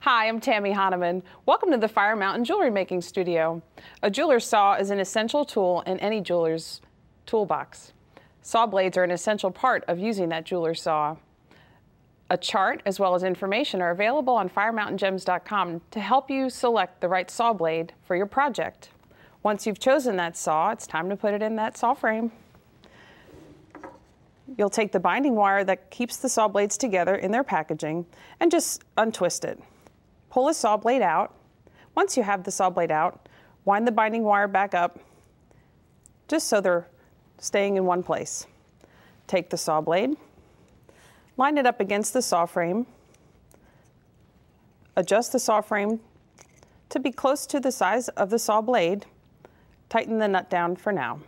Hi, I'm Tammy Hahnemann. Welcome to the Fire Mountain Jewelry Making Studio. A jeweler's saw is an essential tool in any jeweler's toolbox. Saw blades are an essential part of using that jeweler's saw. A chart as well as information are available on firemountaingems.com to help you select the right saw blade for your project. Once you've chosen that saw, it's time to put it in that saw frame. You'll take the binding wire that keeps the saw blades together in their packaging and just untwist it. Pull the saw blade out. Once you have the saw blade out, wind the binding wire back up just so they're staying in one place. Take the saw blade, line it up against the saw frame, adjust the saw frame to be close to the size of the saw blade, tighten the nut down for now.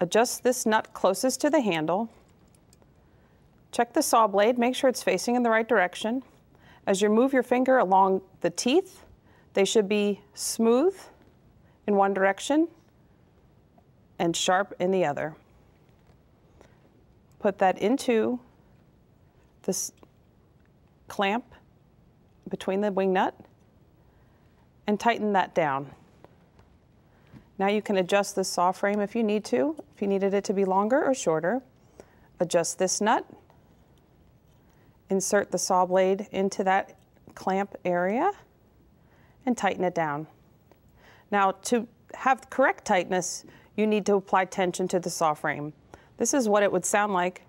Adjust this nut closest to the handle. Check the saw blade, make sure it's facing in the right direction. As you move your finger along the teeth, they should be smooth in one direction and sharp in the other. Put that into this clamp between the wing nut and tighten that down. Now you can adjust the saw frame if you need to, if you needed it to be longer or shorter. Adjust this nut. Insert the saw blade into that clamp area and tighten it down. Now, to have correct tightness, you need to apply tension to the saw frame. This is what it would sound like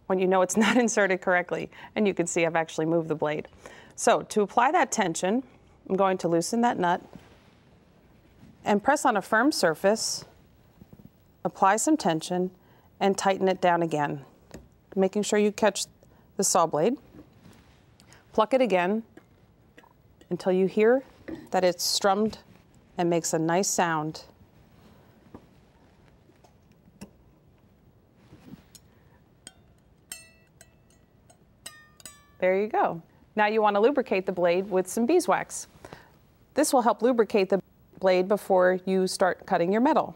when you know it's not inserted correctly, and you can see I've actually moved the blade. So to apply that tension, I'm going to loosen that nut and press on a firm surface, apply some tension, and tighten it down again, making sure you catch the saw blade. Pluck it again until you hear that it's strummed and makes a nice sound. There you go. Now you want to lubricate the blade with some beeswax. This will help lubricate the blade before you start cutting your metal.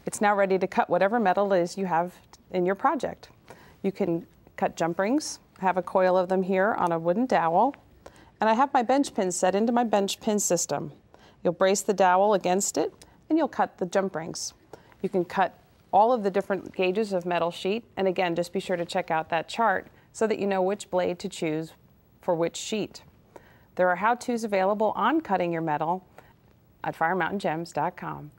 It's now ready to cut whatever metal it is you have in your project. You can cut jump rings. I have a coil of them here on a wooden dowel, and I have my bench pins set into my bench pin system. You'll brace the dowel against it and you'll cut the jump rings. You can cut all of the different gauges of metal sheet, and again, just be sure to check out that chart so that you know which blade to choose for which sheet. There are how-tos available on cutting your metal at firemountaingems.com.